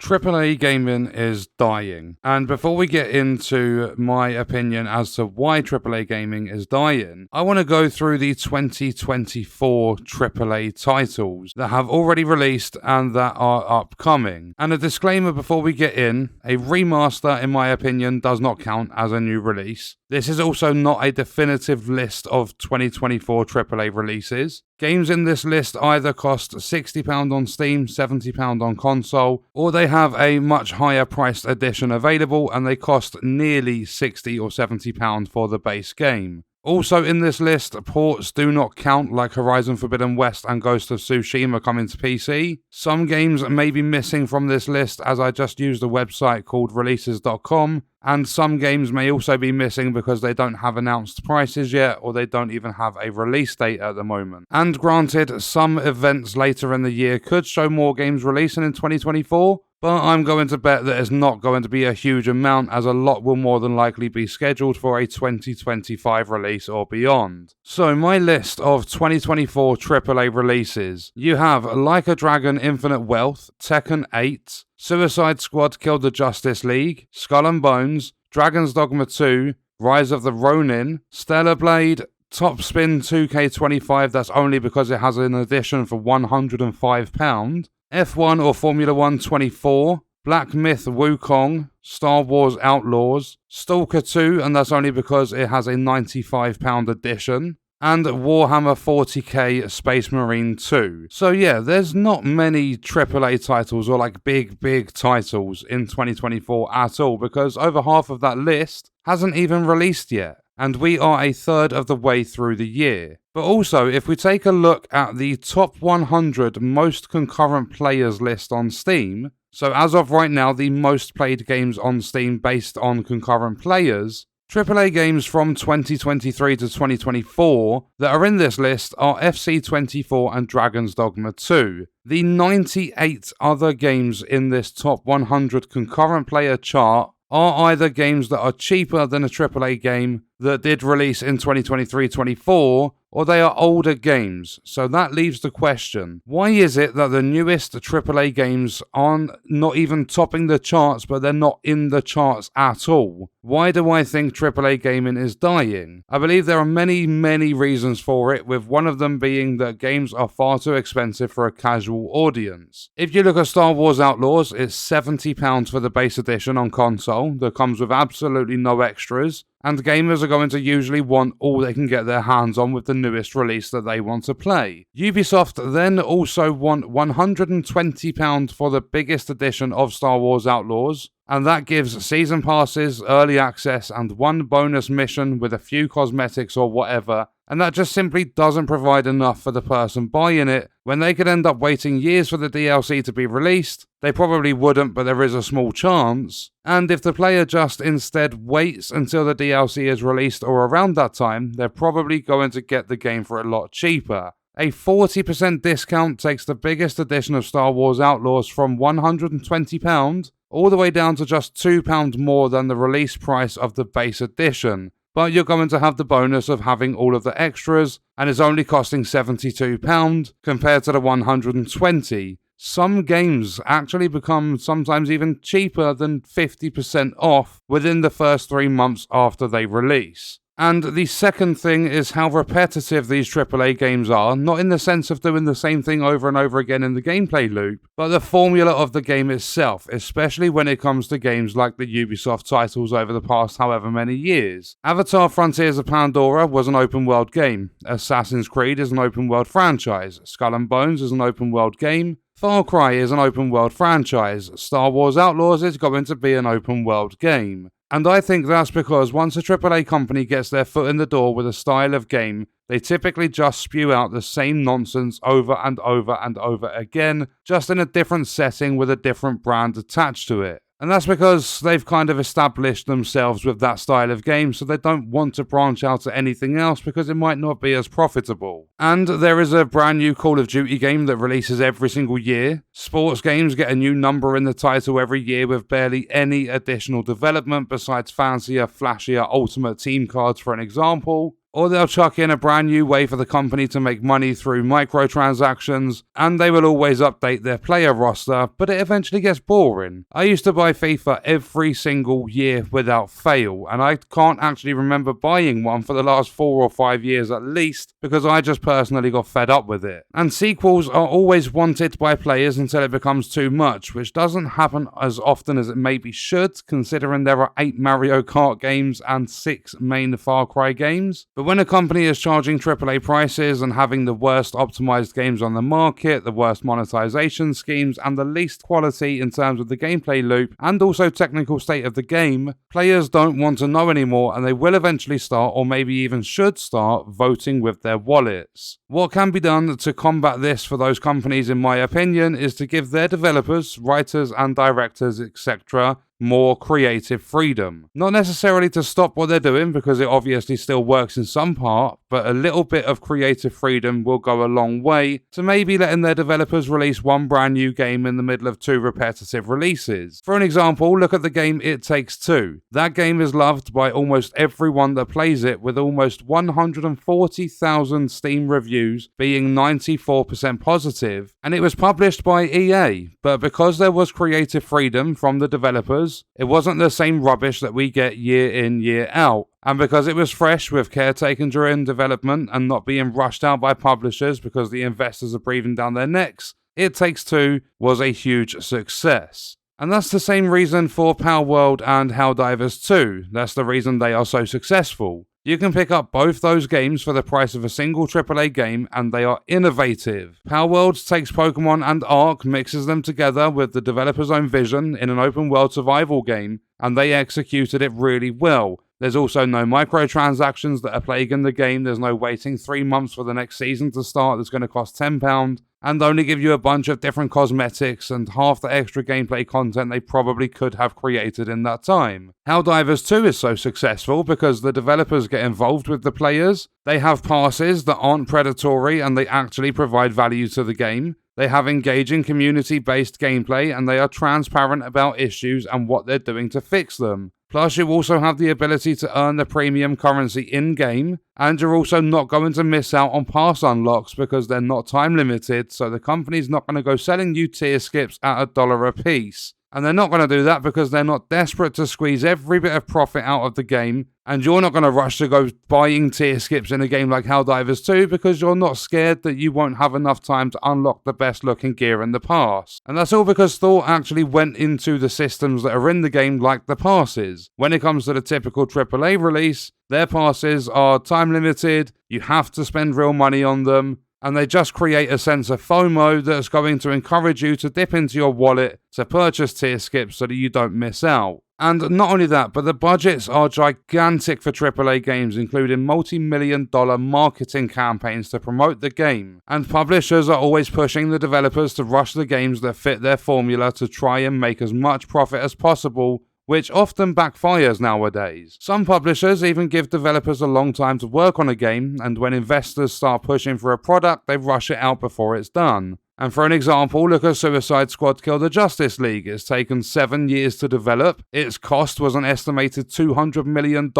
AAA gaming is dying. And before we get into my opinion as to why AAA gaming is dying, I want to go through the 2024 AAA titles that have already released and that are upcoming. And a disclaimer before we get in, a remaster in my opinion does not count as a new release. This is also not a definitive list of 2024 AAA releases. Games in this list either cost £60 on Steam, £70 on console, or they have a much higher priced edition available and they cost nearly £60 or £70 for the base game. Also in this list, ports do not count, like Horizon Forbidden West and Ghost of Tsushima coming to PC. Some games may be missing from this list as I just used a website called releases.com, and some games may also be missing because they don't have announced prices yet or they don't even have a release date at the moment. And granted, some events later in the year could show more games releasing in 2024, but I'm going to bet that it's not going to be a huge amount as a lot will more than likely be scheduled for a 2025 release or beyond. So my list of 2024 AAA releases. You have Like a Dragon Infinite Wealth, Tekken 8, Suicide Squad Kill the Justice League, Skull and Bones, Dragon's Dogma 2, Rise of the Ronin, Stellar Blade, Top Spin 2K25, that's only because it has an edition for £105, F1 or Formula 1 24, Black Myth Wukong, Star Wars Outlaws, Stalker 2, and that's only because it has a £95 edition, and Warhammer 40k Space Marine 2. So yeah, there's not many AAA titles or like big titles in 2024 at all, because over half of that list hasn't even released yet. And we are a third of the way through the year. But also, if we take a look at the top 100 most concurrent players list on Steam, so as of right now, the most played games on Steam based on concurrent players, AAA games from 2023 to 2024 that are in this list are FC24 and Dragon's Dogma 2. The 98 other games in this top 100 concurrent player chart are either games that are cheaper than a AAA game that did release in 2023-24, or they are older games. So that leaves the question, why is it that the newest AAA games aren't not even topping the charts, but they're not in the charts at all? Why do I think AAA gaming is dying? I believe there are many reasons for it, with one of them being that games are far too expensive for a casual audience. If you look at Star Wars Outlaws, it's £70 for the base edition on console that comes with absolutely no extras, and gamers are going to usually want all they can get their hands on with the newest release that they want to play. Ubisoft then also want £120 for the biggest edition of Star Wars Outlaws, and that gives season passes, early access, and one bonus mission with a few cosmetics or whatever, and that just simply doesn't provide enough for the person buying it. When they could end up waiting years for the DLC to be released, they probably wouldn't, but there is a small chance. And if the player just instead waits until the DLC is released or around that time, they're probably going to get the game for a lot cheaper. A 40% discount takes the biggest edition of Star Wars Outlaws from £120 all the way down to just £2 more than the release price of the base edition. But you're going to have the bonus of having all of the extras, and it's only costing £72 compared to the £120. Some games actually become sometimes even cheaper than 50% off within the first 3 months after they release. And the second thing is how repetitive these AAA games are, not in the sense of doing the same thing over and over again in the gameplay loop, but the formula of the game itself, especially when it comes to games like the Ubisoft titles over the past however many years. Avatar Frontiers of Pandora was an open world game, Assassin's Creed is an open world franchise, Skull and Bones is an open world game, Far Cry is an open world franchise, Star Wars Outlaws is going to be an open world game. And I think that's because once a AAA company gets their foot in the door with a style of game, they typically just spew out the same nonsense over and over and over again, just in a different setting with a different brand attached to it. And that's because they've kind of established themselves with that style of game, so they don't want to branch out to anything else because it might not be as profitable. And there is a brand new Call of Duty game that releases every single year. Sports games get a new number in the title every year with barely any additional development besides fancier, flashier Ultimate Team cards for an example. or they'll chuck in a brand new way for the company to make money through microtransactions, and they will always update their player roster, but it eventually gets boring. I used to buy FIFA every single year without fail, and I can't actually remember buying one for the last 4 or 5 years at least, because I just personally got fed up with it. And sequels are always wanted by players until it becomes too much, which doesn't happen as often as it maybe should, considering there are 8 Mario Kart games and 6 main Far Cry games. But when a company is charging AAA prices and having the worst optimized games on the market, the worst monetization schemes, and the least quality in terms of the gameplay loop and also technical state of the game, players don't want to know anymore, and they will eventually start, or maybe even should start, voting with their wallets. What can be done to combat this for those companies, in my opinion, is to give their developers, writers and directors, etc., more creative freedom. Not necessarily to stop what they're doing, because it obviously still works in some part, but a little bit of creative freedom will go a long way to maybe letting their developers release one brand new game in the middle of 2 repetitive releases. For an example, look at the game It Takes Two. That game is loved by almost everyone that plays it, with almost 140,000 Steam reviews being 94% positive, and it was published by EA, but because there was creative freedom from the developers, it wasn't the same rubbish that we get year in, year out. And because it was fresh, with care taken during development and not being rushed out by publishers because the investors are breathing down their necks, It Takes Two was a huge success. And that's the same reason for Palworld and Helldivers 2. That's the reason they are so successful. You can pick up both those games for the price of a single AAA game, and they are innovative. Palworld takes Pokemon and Ark, mixes them together with the developer's own vision in an open world survival game, and they executed it really well. There's also no microtransactions that are plaguing the game. There's no waiting 3 months for the next season to start that's going to cost £10 and only give you a bunch of different cosmetics and half the extra gameplay content they probably could have created in that time. Helldivers 2 is so successful because the developers get involved with the players. They have passes that aren't predatory and they actually provide value to the game. They have engaging community-based gameplay and they are transparent about issues and what they're doing to fix them. Plus, you also have the ability to earn the premium currency in-game, and you're also not going to miss out on pass unlocks because they're not time limited, so the company's not going to go selling you tier skips at $1 a piece. And they're not going to do that because they're not desperate to squeeze every bit of profit out of the game, and you're not going to rush to go buying tier skips in a game like Helldivers 2 because you're not scared that you won't have enough time to unlock the best looking gear in the pass. And that's all because thought actually went into the systems that are in the game, like the passes. When it comes to the typical AAA release, their passes are time limited, you have to spend real money on them, and they just create a sense of FOMO that's going to encourage you to dip into your wallet to purchase tier skips so that you don't miss out. And not only that, but the budgets are gigantic for AAA games, including multi-million-dollar marketing campaigns to promote the game. And publishers are always pushing the developers to rush the games that fit their formula to try and make as much profit as possible, which often backfires nowadays. Some publishers even give developers a long time to work on a game, and when investors start pushing for a product, they rush it out before it's done. And for an example, look at Suicide Squad Kill the Justice League. It's taken 7 years to develop. Its cost was an estimated $200 million,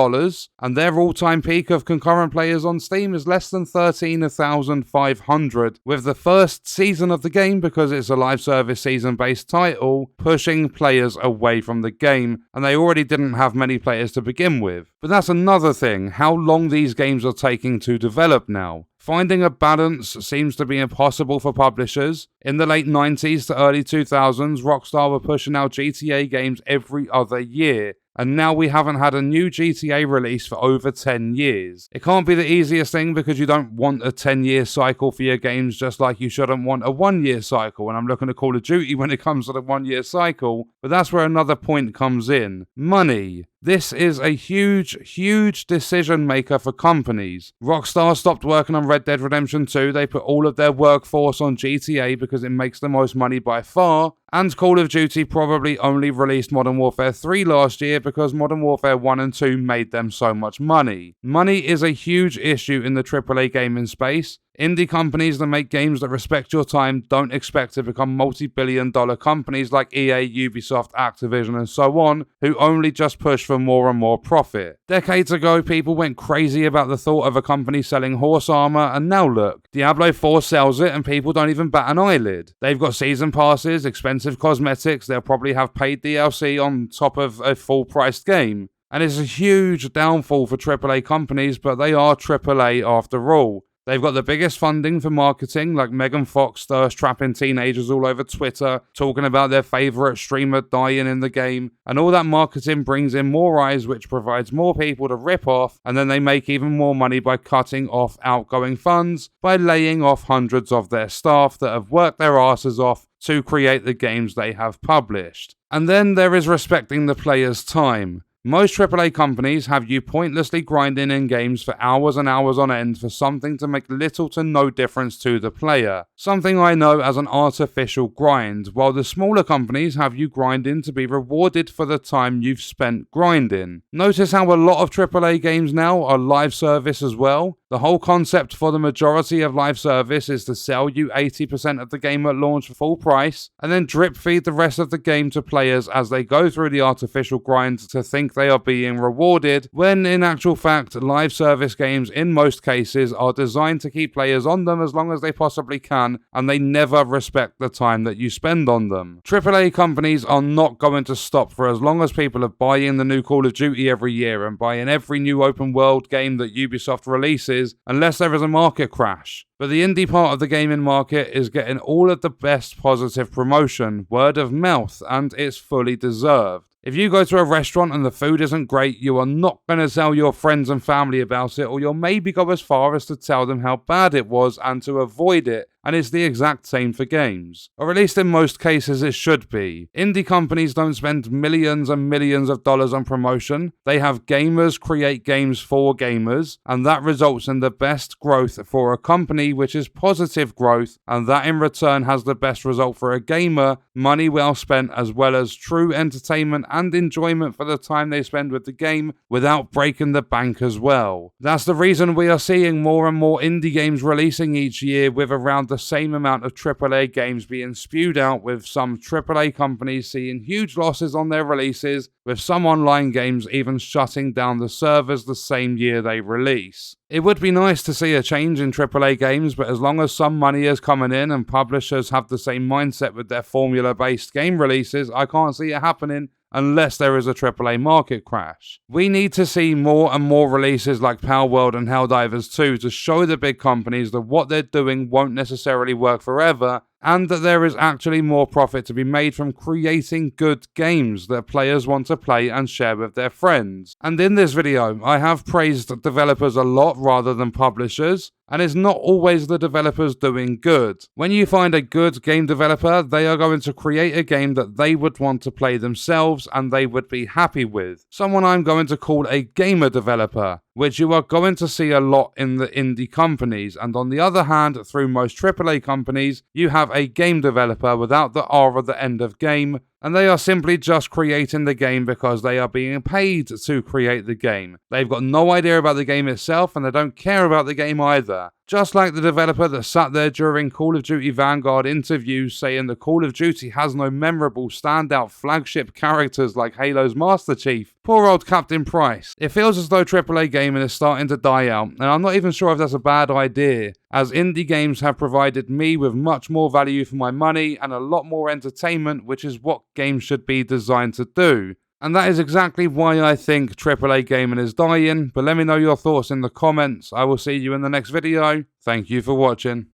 and their all-time peak of concurrent players on Steam is less than 13,500, with the first season of the game, because it's a live service season-based title, pushing players away from the game, and they already didn't have many players to begin with. But that's another thing, how long these games are taking to develop now. Finding a balance seems to be impossible for publishers. In the late 90s to early 2000s, Rockstar were pushing out GTA games every other year, and now we haven't had a new GTA release for over 10 years. It can't be the easiest thing because you don't want a 10-year cycle for your games, just like you shouldn't want a 1-year cycle, and I'm looking at Call of Duty when it comes to the 1-year cycle, but that's where another point comes in. Money. This is a huge decision maker for companies. Rockstar stopped working on Red Dead Redemption 2, they put all of their workforce on GTA because it makes the most money by far, and Call of Duty probably only released Modern Warfare 3 last year because Modern Warfare 1 and 2 made them so much money. Money is a huge issue in the AAA gaming space, Indie companies that make games that respect your time don't expect to become multi-billion-dollar companies like EA, Ubisoft, Activision, and so on, who only just push for more and more profit. Decades ago, people went crazy about the thought of a company selling horse armor, and now look, Diablo 4 sells it and people don't even bat an eyelid. They've got season passes, expensive cosmetics, they'll probably have paid DLC on top of a full-priced game. And it's a huge downfall for AAA companies, but they are AAA after all. They've got the biggest funding for marketing, like Megan Fox thirst trapping teenagers all over Twitter, talking about their favourite streamer dying in the game, and all that marketing brings in more eyes, which provides more people to rip off, and then they make even more money by cutting off outgoing funds, by laying off hundreds of their staff that have worked their asses off to create the games they have published. And then there is respecting the player's time. Most AAA companies have you pointlessly grinding in games for hours and hours on end for something to make little to no difference to the player. Something I know as an artificial grind, while the smaller companies have you grinding to be rewarded for the time you've spent grinding. Notice how a lot of AAA games now are live service as well. The whole concept for the majority of live service is to sell you 80% of the game at launch for full price, and then drip feed the rest of the game to players as they go through the artificial grind to think they are being rewarded, when in actual fact, live service games in most cases are designed to keep players on them as long as they possibly can, and they never respect the time that you spend on them. AAA companies are not going to stop for as long as people are buying the new Call of Duty every year and buying every new open world game that Ubisoft releases, unless there is a market crash. But the indie part of the gaming market is getting all of the best positive promotion, word of mouth, and it's fully deserved. If you go to a restaurant and the food isn't great, you are not going to tell your friends and family about it, or you'll maybe go as far as to tell them how bad it was and to avoid it. And it's the exact same for games. Or at least in most cases it should be. Indie companies don't spend millions and millions of dollars on promotion. They have gamers create games for gamers, and that results in the best growth for a company, which is positive growth, and that in return has the best result for a gamer, money well spent, as well as true entertainment and enjoyment for the time they spend with the game without breaking the bank as well. That's the reason we are seeing more and more indie games releasing each year, with around the same amount of AAA games being spewed out, with some AAA companies seeing huge losses on their releases, with some online games even shutting down the servers the same year they release. It would be nice to see a change in AAA games, but as long as some money is coming in and publishers have the same mindset with their formula-based game releases, I can't see it happening unless there is a AAA market crash. We need to see more and more releases like Palworld and Helldivers 2 to show the big companies that what they're doing won't necessarily work forever, and that there is actually more profit to be made from creating good games that players want to play and share with their friends. And in this video, I have praised developers a lot rather than publishers, and it's not always the developers doing good. When you find a good game developer, they are going to create a game that they would want to play themselves and they would be happy with. Someone I'm going to call a gamer developer, which you are going to see a lot in the indie companies. And on the other hand, through most AAA companies, you have a game developer without the R at the end of game, and they are simply just creating the game because they are being paid to create the game. They've got no idea about the game itself, and they don't care about the game either. Just like the developer that sat there during Call of Duty Vanguard interviews saying that Call of Duty has no memorable standout flagship characters like Halo's Master Chief. Poor old Captain Price. It feels as though AAA gaming is starting to die out, and I'm not even sure if that's a bad idea, as indie games have provided me with much more value for my money and a lot more entertainment, which is what games should be designed to do. And that is exactly why I think AAA gaming is dying, but let me know your thoughts in the comments. I will see you in the next video. Thank you for watching.